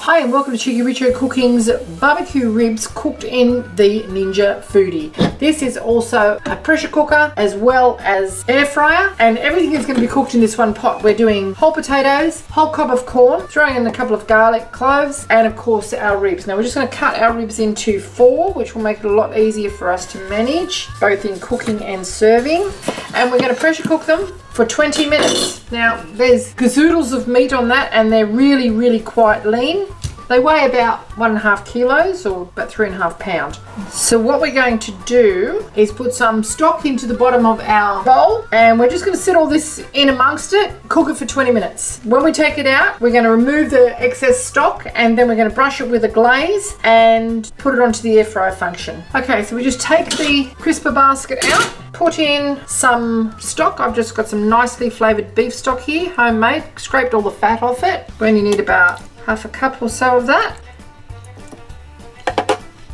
Hi and welcome to Cheeky Richo Cooking's barbecue ribs cooked in the Ninja Foodi. This is also a pressure cooker as well as air fryer, and everything is going to be cooked in this one pot. We're doing whole potatoes, whole cob of corn, throwing in a couple of garlic cloves, and of course our ribs. Now we're just going to cut our ribs into 4, which will make it a lot easier for us to manage, both in cooking and serving. And we're going to pressure cook them for 20 minutes. Now there's gazoodles of meat on that, and they're really quite lean. They weigh about 1.5 kilos or about 3.5 pounds. So what we're going to do is put some stock into the bottom of our bowl, and we're just going to set all this in amongst it, cook it for 20 minutes. When we take it out, we're going to remove the excess stock, and then we're going to brush it with a glaze and put it onto the air fryer function. Okay, so we just take the crisper basket out, put in some stock. I've just got some nicely flavoured beef stock here, homemade, scraped all the fat off it. We only need about half a cup or so of that.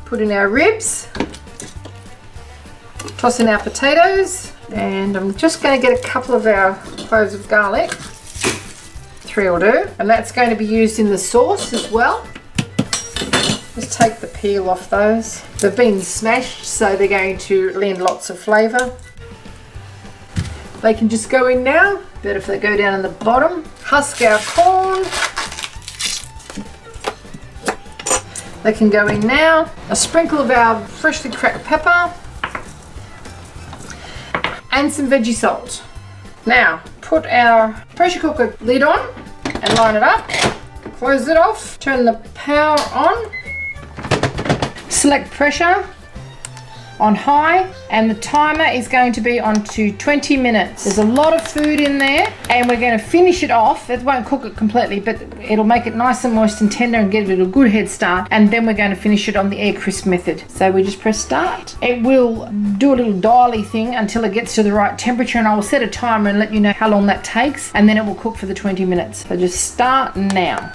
Put in our ribs, toss in our potatoes, and I'm just going to get a couple of our cloves of garlic. 3 will do, and that's going to be used in the sauce as well. Just take the peel off those. They've been smashed, so they're going to lend lots of flavour. They can just go in now. Better if they go down in the bottom. Husk our corn. They can go in now. A sprinkle of our freshly cracked pepper and some veggie salt. Now put our pressure cooker lid on and line it up. Close it off. Turn the power on. Select pressure on high, and the timer is going to be on to 20 minutes. There's a lot of food in there, and we're going to finish it off. It won't cook it completely, but it'll make it nice and moist and tender and give it a good head start, and then we're going to finish it on the air crisp method. So we just press start. It will do a little dially thing until it gets to the right temperature, and I will set a timer and let you know how long that takes, and then it will cook for the 20 minutes. So just start now.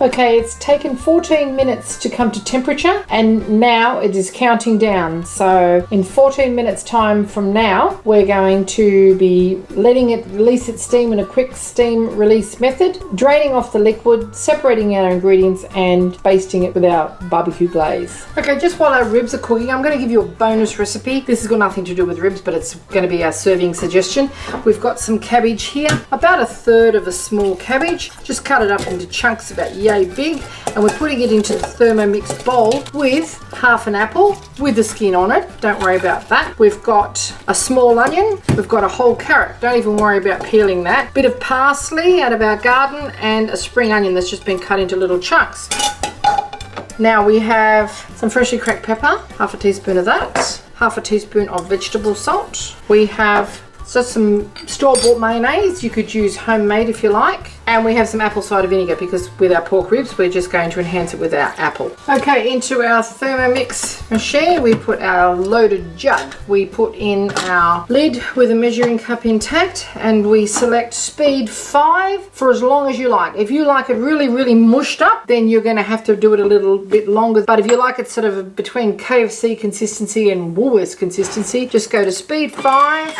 Okay, it's taken 14 minutes to come to temperature, and now it is counting down. So in 14 minutes time from now, we're going to be letting it release its steam in a quick steam release method, draining off the liquid, separating our ingredients, and basting it with our barbecue glaze. Okay, just while our ribs are cooking, I'm going to give you a bonus recipe. This has got nothing to do with ribs, but it's going to be our serving suggestion. We've got some cabbage here, about 1/3 of a small cabbage. Just cut it up into chunks about yay big, and we're putting it into the Thermomix bowl with half an apple with the skin on it. Don't worry about that. We've got a small onion, we've got a whole carrot, don't even worry about peeling that, bit of parsley out of our garden, and a spring onion that's just been cut into little chunks. Now we have some freshly cracked pepper, half a teaspoon of that, half a teaspoon of vegetable salt. We have just some store-bought mayonnaise. You could use homemade if you like. And we have some apple cider vinegar, because with our pork ribs we're just going to enhance it with our apple. Okay, into our Thermomix machine we put our loaded jug. We put in our lid with a measuring cup intact, and we select speed 5 for as long as you like. If you like it really mushed up, then you're going to have to do it a little bit longer. But if you like it sort of between KFC consistency and Woolworths consistency, just go to speed 5.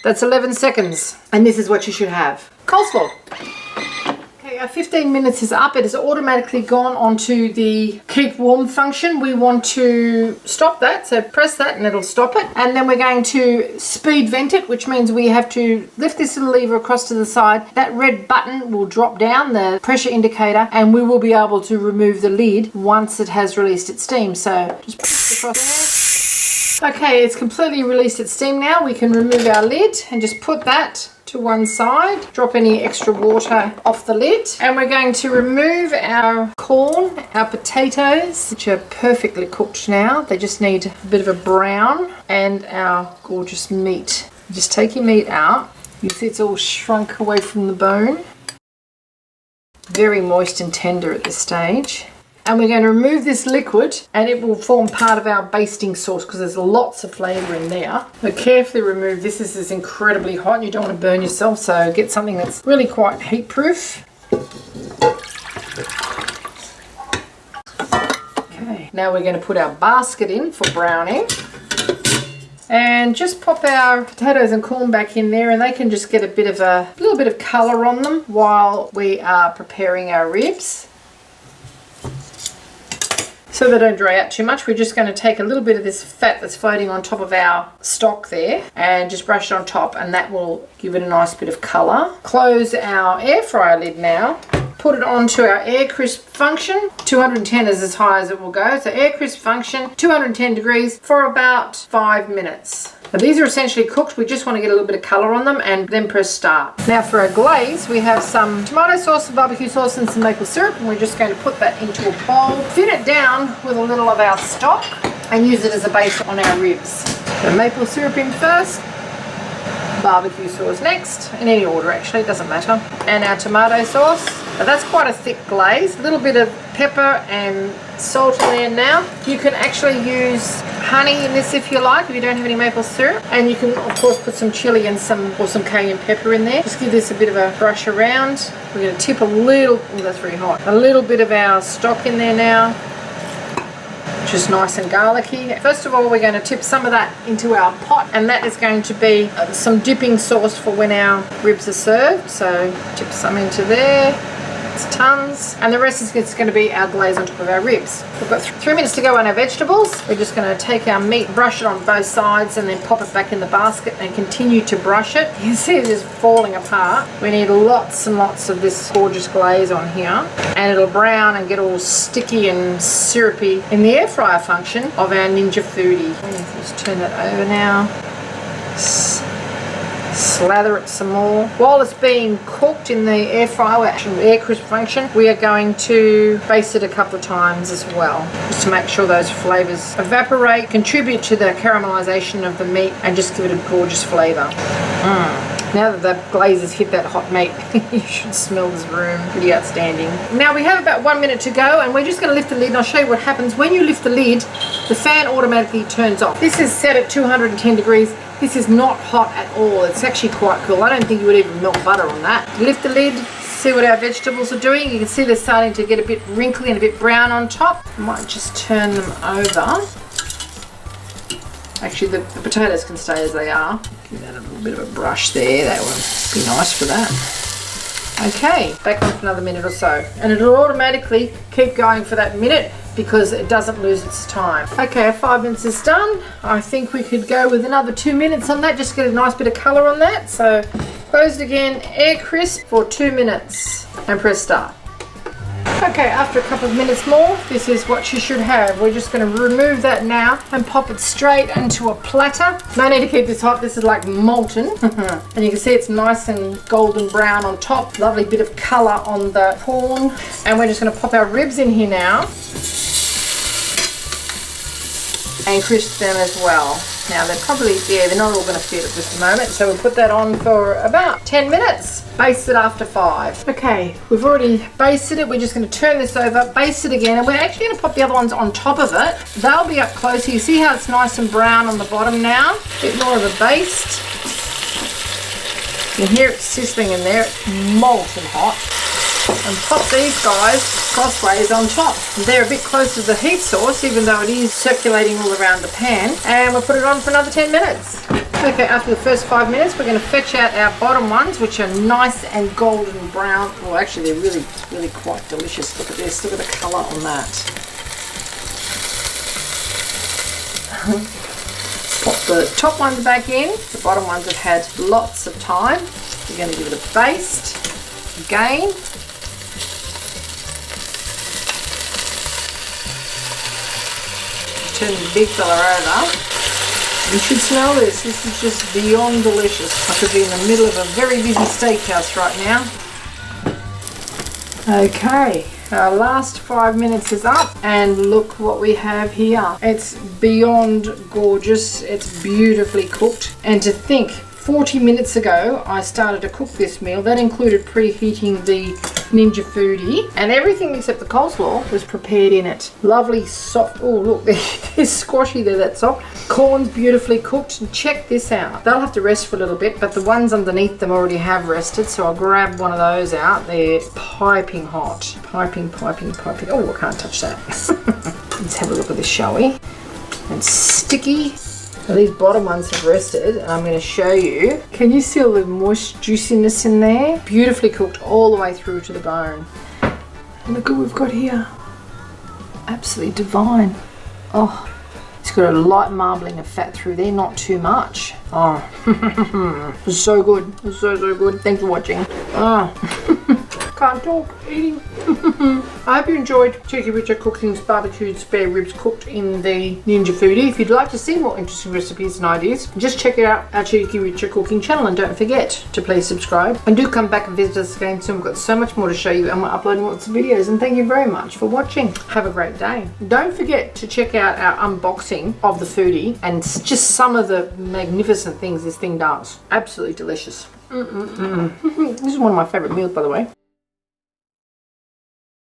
That's 11 seconds, and this is what you should have. Coleslaw. Okay, our 15 minutes is up. It has automatically gone onto the keep warm function. We want to stop that, so press that and it'll stop it. And then we're going to speed vent it, which means we have to lift this little lever across to the side. That red button will drop down, the pressure indicator, and we will be able to remove the lid once it has released its steam. So just push it across there. Okay, it's completely released its steam now. We can remove our lid and just put that to one side. Drop any extra water off the lid. And we're going to remove our corn, our potatoes, which are perfectly cooked now. They just need a bit of a brown, and our gorgeous meat. Just take your meat out. You see it's all shrunk away from the bone. Very moist and tender at this stage. And we're going to remove this liquid, and it will form part of our basting sauce, because there's lots of flavour in there. So carefully remove this. This is incredibly hot and you don't want to burn yourself, so get something that's really quite heat proof. Okay, now we're going to put our basket in for browning. And just pop our potatoes and corn back in there, and they can just get a little bit of colour on them while we are preparing our ribs. So they don't dry out too much, we're just going to take a little bit of this fat that's floating on top of our stock there and just brush it on top, and that will give it a nice bit of colour. Close our air fryer lid now. Put it onto our air crisp function. 210 is as high as it will go. So air crisp function, 210 degrees for about 5 minutes. Now these are essentially cooked. We just want to get a little bit of colour on them and then press start. Now for our glaze, we have some tomato sauce, some barbecue sauce and some maple syrup, and we're just going to put that into a bowl. Thin it down with a little of our stock and use it as a base on our ribs. So maple syrup in first. Barbecue sauce next, in any order actually, it doesn't matter. And our tomato sauce. Now that's quite a thick glaze. A little bit of pepper and salt in there now. You can actually use honey in this if you like, if you don't have any maple syrup. And you can of course put some chili and some cayenne pepper in there. Just give this a bit of a brush around. We're going to tip a little, oh that's very hot, a little bit of our stock in there now. Just nice and garlicky. First of all, we're going to tip some of that into our pot, and that is going to be some dipping sauce for when our ribs are served. So tip some into there. It's tons, and the rest is just going to be our glaze on top of our ribs. We've got 3 minutes to go on our vegetables. We're just going to take our meat, brush it on both sides, and then pop it back in the basket and continue to brush it. You can see it is falling apart. We need lots and lots of this gorgeous glaze on here, and it'll brown and get all sticky and syrupy in the air fryer function of our Ninja Foodi. Let's turn that over now. Slather it some more. While it's being cooked in the air fryer, air crisp function, we are going to baste it a couple of times as well, just to make sure those flavours evaporate, contribute to the caramelisation of the meat, and just give it a gorgeous flavour. Now that the glaze has hit that hot meat, you should smell this room. Pretty outstanding. Now we have about 1 minute to go, and we're just going to lift the lid, and I'll show you what happens. When you lift the lid, the fan automatically turns off. This is set at 210 degrees. This is not hot at all. It's actually quite cool. I don't think you would even melt butter on that. Lift the lid, see what our vegetables are doing. You can see they're starting to get a bit wrinkly and a bit brown on top. I might just turn them over. Actually, the potatoes can stay as they are. Give that a little bit of a brush there. That would be nice for that. Okay, back on for another minute or so. And it'll automatically keep going for that minute because it doesn't lose its time. Okay, our 5 minutes is done. I think we could go with another 2 minutes on that, just get a nice bit of colour on that. So close it again, air crisp for 2 minutes and press start. Okay, after a couple of minutes more, this is what you should have. We're just going to remove that now and pop it straight into a platter. No need to keep this hot, this is like molten. And you can see it's nice and golden brown on top. Lovely bit of colour on the corn. And we're just going to pop our ribs in here now and crisp them as well. Now they're probably, they're not all going to fit at this moment, so we'll put that on for about 10 minutes. Baste it after 5. Okay, we've already basted it. We're just going to turn this over, baste it again, and we're actually going to pop the other ones on top of it. They'll be up closer. You see how it's nice and brown on the bottom now? A bit more of a baste. You can hear it sizzling in there. It's molten hot. And pop these guys crossways on top. They're a bit closer to the heat source, even though it is circulating all around the pan. And we'll put it on for another 10 minutes. Okay, after the first 5 minutes, we're going to fetch out our bottom ones, which are nice and golden brown. Well, actually, they're really, really quite delicious. Look at this. Look at the colour on that. Pop the top ones back in. The bottom ones have had lots of time. We're going to give it a baste again. Turn the big fella over. You should smell this. This is just beyond delicious. I could be in the middle of a very busy steakhouse right now. Okay, our last 5 minutes is up, and look what we have here. It's beyond gorgeous. It's beautifully cooked. And to think, 40 minutes ago I started to cook this meal. That included preheating the Ninja Foodi, and everything except the coleslaw was prepared in it. Lovely soft, oh look, they're squashy, they're that soft. Corn's beautifully cooked, and check this out. They'll have to rest for a little bit, but the ones underneath them already have rested, so I'll grab one of those out. They're piping hot. Piping. Oh, I can't touch that. Let's have a look at this, shall we? And sticky. Well, these bottom ones have rested, and I'm going to show you. Can you see all the moist juiciness in there? Beautifully cooked all the way through to the bone. And look what we've got here. Absolutely divine. Oh, it's got a light marbling of fat through there, not too much. Oh, it's so good. It's so good. Thanks for watching. Can't talk, eating. I hope you enjoyed Cheeky Richard Cooking's barbecued spare ribs cooked in the Ninja Foodie. If you'd like to see more interesting recipes and ideas, just check out our Cheeky Richard Cooking channel, and don't forget to please subscribe. And do come back and visit us again soon. We've got so much more to show you, and we're uploading lots of videos. And thank you very much for watching. Have a great day. Don't forget to check out our unboxing of the Foodie and just some of the magnificent things this thing does. Absolutely delicious. This is one of my favourite meals, by the way.